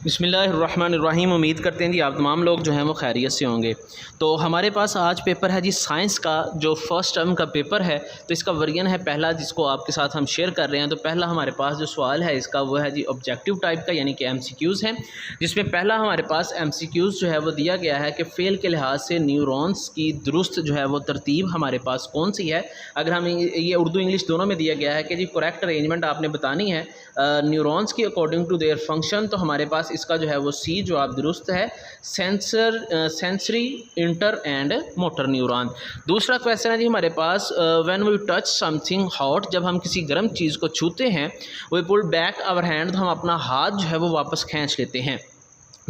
बिस्मिल्लाहिर्रहमानिर्रहीम। उम्मीद करते हैं जी आप तमाम लोग जो हैं वो खैरियत से होंगे। तो हमारे पास आज पेपर है जी साइंस का, जो फर्स्ट टर्म का पेपर है। तो इसका वर्जन है पहला, जिसको आपके साथ हम शेयर कर रहे हैं। तो पहला हमारे पास जो सवाल है इसका वो है जी ऑब्जेक्टिव टाइप का, यानी कि MCQs हैं, जिसमें पहला हमारे पास MCQs जो है वो दिया गया है कि फ़ेल के लिहाज से न्यूरॉन्स की दुरुस्त जो है वो तरतीब हमारे पास कौन सी है। अगर हम ये उर्दू इंग्लिश दोनों में दिया गया है कि जी करेक्ट अरेंजमेंट आपने बतानी है न्यूरॉन्स की अकॉर्डिंग टू देयर फंक्शन। तो हमारे पास इसका जो है वो सी जवाब दुरुस्त है, sensory, inter and motor neuron. दूसरा क्वेश्चन है जी हमारे पास when we touch something hot, जब हम किसी गर्म चीज़ को छूते हैं, we pull back our hand, तो हम अपना हाथ जो है वो वापस खींच लेते हैं।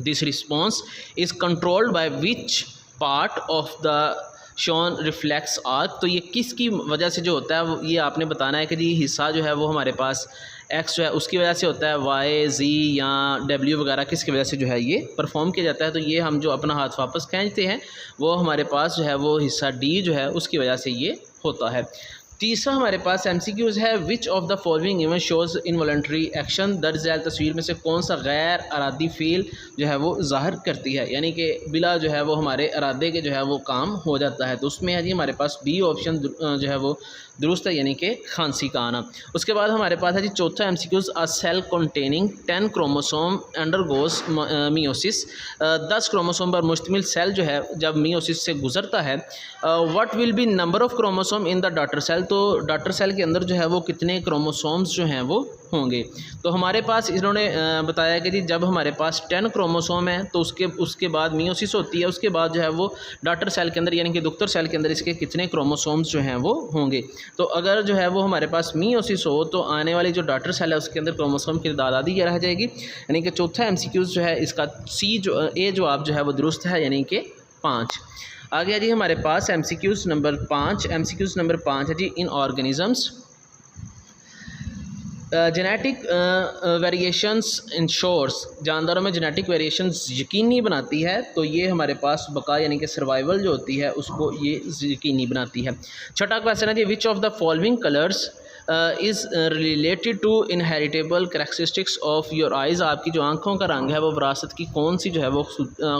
This response is controlled by which part of the shawn reflex arc. तो ये किसकी वजह से जो होता है ये आपने बताना है कि जी हिस्सा जो है वो हमारे पास एक्स जो है उसकी वजह से होता है, वाई, जी या डब्ल्यू वगैरह किसकी वजह से जो है ये परफॉर्म किया जाता है। तो ये हम जो अपना हाथ वापस खींचते हैं वो हमारे पास जो है वो हिस्सा डी जो है उसकी वजह से ये होता है। तीसरा हमारे पास MCQs है, विच of the following event shows involuntary action. दर्ज झैल तस्वीर में से कौन सा गैर अरादी फ़ील जो है वो ज़ाहिर करती है, यानी कि बिला जो है वो हमारे इरादे के जो है वो काम हो जाता है। तो उसमें है जी हमारे पास बी ऑप्शन जो है वो दुरुस्त है, यानी कि खांसी का आना। उसके बाद हमारे पास है जी चौथा MCQs, a cell containing 10 chromosome undergoes meiosis. 10 chromosome पर मुश्तमिल सेल जो है जब मियोसिस से गुजरता है, what will be number of chromosome in the daughter cell. तो डॉटर सेल के अंदर जो है वो कितने क्रोमोसोम्स जो हैं वो होंगे। तो हमारे पास इन्होंने बताया कि जी जब हमारे पास 10 क्रोमोसोम है तो उसके बाद मियोसिस होती है, उसके बाद जो है वो डॉटर सेल के अंदर यानी कि दुख्तर सेल के अंदर इसके कितने क्रोमोसोम्स जो हैं वो होंगे। तो अगर जो है वो हमारे पास मियोसिस हो तो आने वाली जो डॉटर सेल है उसके अंदर क्रोमोसोम की तादाद ही रह जाएगी, यानी कि चौथा MCQs जो है इसका सी जो ए जवाब जो है वो दुरुस्त है, यानी कि 5। आ गया जी हमारे पास MCQs नंबर 5 है जी इन ऑर्गेनिज़म्स जेनेटिक वेरिएशंस इंश्योर्स, जानदारों में जेनेटिक वेरिएशंस यकीनी बनाती है। तो ये हमारे पास बका यानी कि सर्वाइवल जो होती है उसको ये यकीनी बनाती है। छठा क्वेश्चन है जी which of the following colours is related to inheritable characteristics of your eyes. आपकी जो आँखों का रंग है वो विरासत की कौन सी जो है वो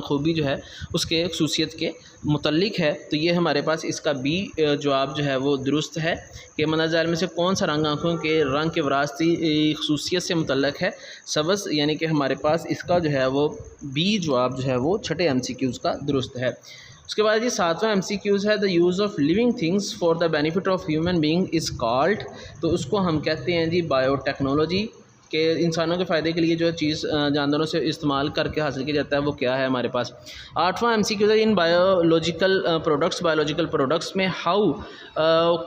खूबी जो है उसके खसूसियत के मुतल्लिक है। तो ये हमारे पास इसका बी जवाब जो है वो दुरुस्त है कि मंदरज़ाल में से कौन सा रंग आँखों के रंग के विरासती खसूसियत से मुतल्लिक है, सब्ज़, यानी कि हमारे पास इसका जो है वो बी जवाब जो है वो छठे MCQs का दुरुस्त है। उसके बाद जी सातवां MCQs है the use of living things for the benefit of human being is called. तो उसको हम कहते हैं जी बायोटेक्नोलॉजी, के इंसानों के फ़ायदे के लिए जो चीज़ जानवरों से इस्तेमाल करके हासिल किया जाता है वो क्या है हमारे पास। आठवां MCQ है इन बायोलॉजिकल प्रोडक्ट्स में how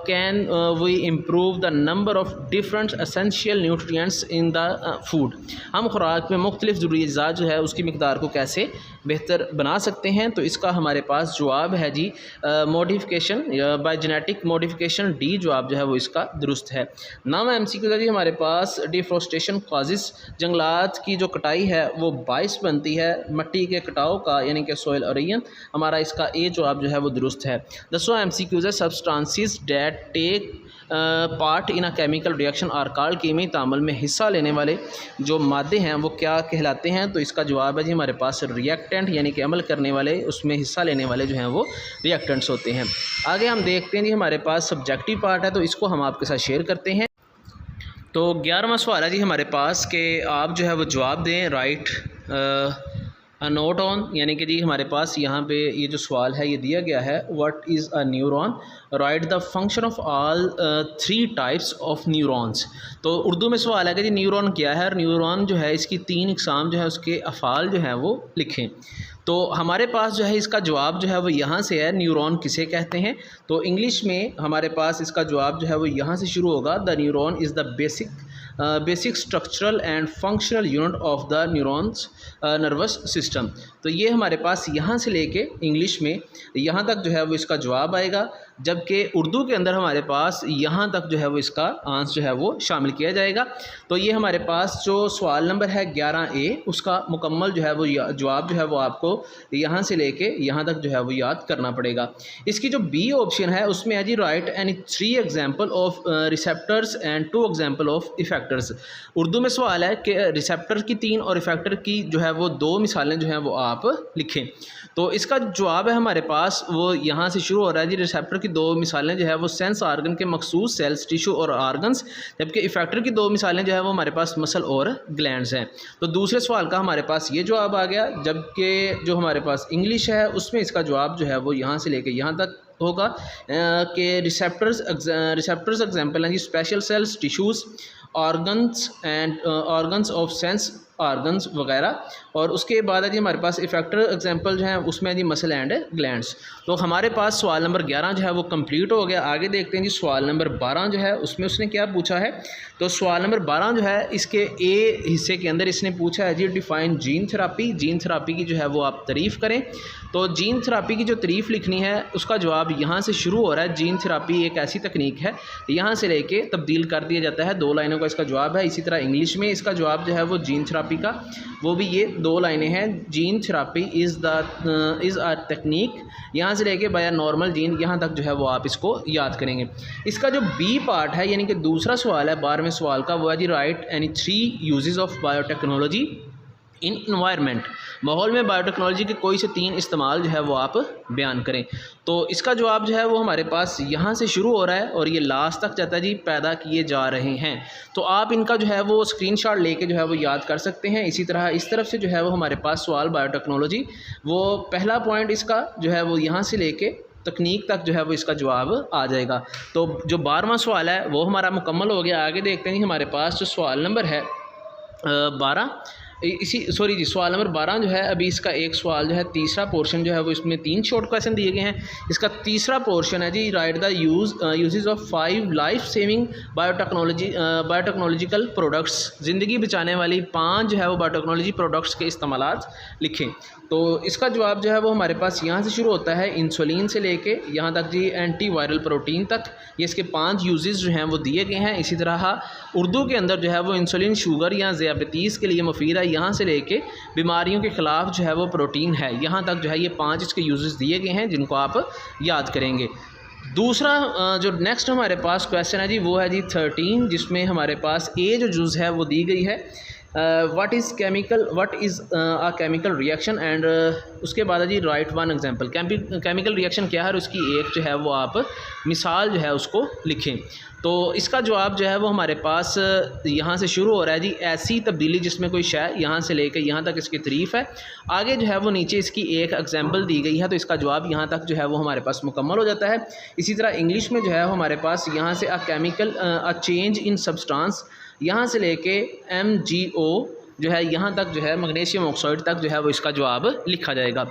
can we improve the number of different essential nutrients in the food. हम खुराक में मुख्तलिफ ज़रूरी अज़ा जो है उसकी मिकदार को कैसे बेहतर बना सकते हैं। तो इसका हमारे पास जवाब है जी modification by genetic modification, D जवाब जो है वो इसका दुरुस्त है। 9वां MCQ है जी हमारे पास डिफॉरेस्टेशन कॉजेस, जंगलात की जो कटाई है वो बाइस बनती है मट्टी के कटाव का, यानी कि सॉइल एरोजन। हमारा इसका ए जवाब जो है वो दुरुस्त है। 10वां MCQ है substances that take part in a chemical reaction are called, कीमी तामल में हिस्सा लेने वाले जो मादे हैं वो क्या कहलाते हैं। तो इसका जवाब है जी हमारे पास रिएक्टेंट, यानी कि अमल करने वाले, उसमें हिस्सा लेने वाले जो हैं वो रिएक्टेंट्स होते हैं। आगे हम देखते हैं जी हमारे पास सब्जेक्टिव पार्ट है, तो इसको हम आपके साथ शेयर करते हैं। तो 11वां सवाल है जी हमारे पास कि आप जो है वो जवाब दें, राइट नोट ऑन, यानी कि जी हमारे पास यहाँ पे ये जो सवाल है ये दिया गया है, what is a neuron, right the function of all 3 types of neurons. तो उर्दू में सवाल है कि जी न्यूरॉन क्या है, और न्यूरॉन जो है इसकी 3 इकसाम जो है उसके अफ़ाल जो हैं वो लिखें। तो हमारे पास जो है इसका जवाब जो है वो यहाँ से है, न्यूरॉन किसे कहते हैं। तो इंग्लिश में हमारे पास इसका जवाब जो है वो यहाँ से शुरू होगा, the neuron is the basic structural and functional unit of the neurons nervous system. तो ये हमारे पास यहाँ से लेके इंग्लिश में यहाँ तक जो है वो इसका जवाब आएगा। जबकि उर्दू के अंदर हमारे पास यहाँ तक जो है वो इसका आंसर जो है वो शामिल किया जाएगा। तो ये हमारे पास जो सवाल नंबर है 11A, उसका मुकम्मल जो है वो जवाब जो है वो आपको यहाँ से लेके यहाँ तक जो है वो याद करना पड़ेगा। इसकी जो बी ऑप्शन है उसमें है जी write any 3 example of receptors and 2 example of effectors. Urdu में सवाल है कि रिसेप्टर की 3 और इफेक्टर की जो है वो 2 मिसालें जो हैं वो आप लिखें। तो इसका जवाब है हमारे पास वो यहाँ से शुरू हो रहा है जी। रिसेप्टर की 2 मिसालें जो है वो सेंस आर्गन के मखसूस सेल्स, टिश्यू और आर्गन्स, जबकि इफेक्टर की 2 मिसालें जो है वो हमारे पास मसल और ग्लैंड्स हैं। तो दूसरे सवाल का हमारे पास ये जवाब आ गया, जबकि जो हमारे पास इंग्लिश है उसमें इसका जवाब जो है वो यहाँ से लेके यहाँ तक होगा कि रिसेप्टर्स एग्जाम्पल हैं जी special cells, tissues, organs and organs of sense organs वगैरह। और उसके बाद है जी हमारे पास इफेक्टर एग्जांपल जो है उसमें है जी मसल एंड ग्लैंड्स। तो हमारे पास सवाल नंबर 11 जो है वो कंप्लीट हो गया। आगे देखते हैं जी सवाल नंबर 12 जो है उसमें उसने क्या पूछा है। तो सवाल नंबर 12 जो है इसके ए हिस्से के अंदर इसने पूछा है जी define gene therapy. Gene therapy की जो है वो आप तारीफ़ करें। तो जीन थेरापी की जो तारीफ़ लिखनी है उसका जवाब यहाँ से शुरू हो रहा है। जीन थेरापी एक ऐसी तकनीक है, यहाँ से लेके तब्दील कर दिया जाता है। 2 लाइनों का इसका जवाब है। इसी तरह इंग्लिश में इसका जवाब जो है वो जीन थेरापी का वो भी ये 2 लाइनें हैं। Gene therapy is a technique, यहाँ से लेके बाय नॉर्मल जीन यहाँ तक जो है वो आप इसको याद करेंगे। इसका जो बी पार्ट है यानी कि दूसरा सवाल है 12वें सवाल का, वो है जी write any 3 uses of biotechnology in environment. माहौल में बायोटेक्नोलॉजी के कोई से 3 इस्तेमाल जो है वो आप बयान करें। तो इसका जवाब जो है वो हमारे पास यहाँ से शुरू हो रहा है और ये लास्ट तक जाता है जी पैदा किए जा रहे हैं। तो आप इनका जो है वो स्क्रीनशॉट लेके जो है वो याद कर सकते हैं। इसी तरह इस तरफ से जो है वो हमारे पास सवाल बायोटेक्नोलॉजी, वो पहला पॉइंट इसका जो है वो यहाँ से लेके तकनीक तक जो है वो इसका जवाब आ जाएगा। तो जो 12वां सवाल है वो हमारा मुकम्मल हो गया। आगे देखते हैं जी हमारे पास जो सवाल नंबर है 12 सवाल नंबर 12 जो है अभी इसका एक सवाल जो है तीसरा पोर्शन जो है वो इसमें 3 शॉर्ट क्वेश्चन दिए गए हैं। इसका तीसरा पोर्शन है जी write the uses of 5 life saving biotechnological products. ज़िंदगी बचाने वाली 5 जो है वो बायोटेक्नोलॉजी प्रोडक्ट्स के इस्तेमालात लिखें। तो इसका जवाब जो है वो हमारे पास यहाँ से शुरू होता है इंसुलिन से लेके यहाँ तक जी एंटीवायरल प्रोटीन तक। ये इसके 5 यूजेस जो हैं वो दिए गए हैं। इसी तरह उर्दू के अंदर जो है वो इंसुलिन शुगर या ज़ियाबतीस के लिए मुफीद है, यहाँ से लेके बीमारियों के ख़िलाफ़ जो है वो प्रोटीन है, यहाँ तक जो है ये 5 इसके यूजेस दिए गए हैं जिनको आप याद करेंगे। दूसरा जो नेक्स्ट हमारे पास क्वेश्चन है जी वो है जी 13, जिसमें हमारे पास ए जो जुज़ है वो दी गई है what is a chemical reaction and उसके बाद है जी राइट 1 एग्जांपल। केमिकल रिएक्शन क्या है और उसकी एक जो है वो आप मिसाल जो है उसको लिखें। तो इसका जवाब जो है वो हमारे पास यहाँ से शुरू हो रहा है जी ऐसी तब्दीली जिसमें कोई शय, यहाँ से लेकर यहाँ तक इसकी तारीफ़ है। आगे जो है वो नीचे इसकी एक एग्जांपल दी गई है। तो इसका जवाब यहाँ तक जो है वो हमारे पास मुकम्मल हो जाता है। इसी तरह इंग्लिश में जो है हमारे पास यहाँ से अ चेंज इन सब्सटेंस, यहाँ से लेके MgO जो है यहाँ तक जो है मैग्नीशियम ऑक्साइड तक जो है वो इसका जवाब लिखा जाएगा।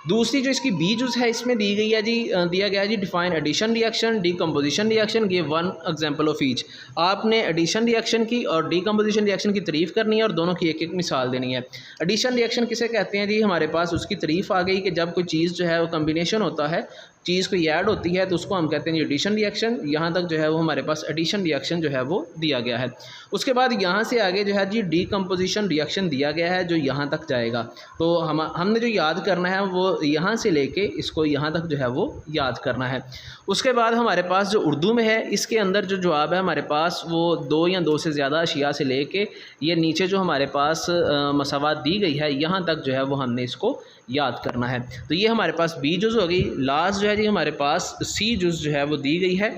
दूसरी जो इसकी बी जुज़ है इसमें दी गई है जी दिया गया है जी define addition reaction, decomposition reaction, give 1 example of each. आपने एडिशन रिएक्शन की और डीकम्पोजिशन रिएक्शन की तारीफ़ करनी है और दोनों की एक एक मिसाल देनी है। एडिशन रिएक्शन किसे कहते हैं जी, हमारे पास उसकी तारीफ़ आ गई कि जब कोई चीज़ जो है वो कम्बिनेशन होता है, चीज़ कोई ऐड होती है तो उसको हम कहते हैं जी एडिशन रिएक्शन। यहाँ तक जो है वो हमारे पास एडिशन रिएक्शन जो है वो दिया गया है। उसके बाद यहाँ से आगे जो है जी डीकम्पोजिशन रिएक्शन दिया गया है जो यहाँ तक जाएगा। तो हमने जो याद करना है वो यहाँ से लेके इसको यहाँ तक जो है वो याद करना है। उसके बाद हमारे पास जो उर्दू में है इसके अंदर जो जवाब है हमारे पास वो 2 या 2 से ज़्यादा अशिया से लेके ये नीचे जो हमारे पास मसावात दी गई है यहाँ तक जो है वो हमने इसको याद करना है। तो ये हमारे पास बी जुज़ हो गई। लास्ट जो है जी हमारे पास सी जुज़ जो है वो दी गई है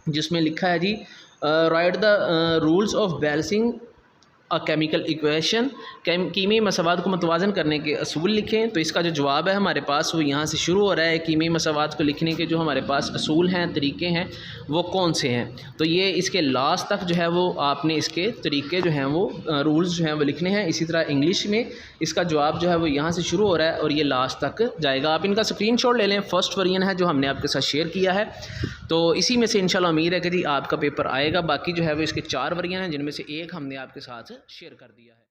जिसमें लिखा है जी write the rules of balancing a chemical equation. कीमी मसावात को मतवाज़न करने के असूल लिखें। तो इसका जो जवाब है हमारे पास वो यहाँ से शुरू हो रहा है। कीमी मसावात को लिखने के जो हमारे पास असूल हैं, तरीके हैं, वो कौन से हैं। तो ये इसके लास्ट तक जो है वो आपने इसके तरीके जो हैं वो रूल्स जो हैं वो लिखने हैं। इसी तरह इंग्लिश में इसका जवाब जो है वो यहाँ से शुरू हो रहा है और ये लास्ट तक जाएगा। आप इनका स्क्रीनशॉट ले लें। फर्स्ट वर्जन है जो हमने आपके साथ शेयर किया है। तो इसी में से इंशाल्लाह उम्मीद है कि जी आपका पेपर आएगा। बाकी जो है वो इसके 4 वर्जन हैं जिनमें से एक हमने आपके साथ शेयर कर दिया है।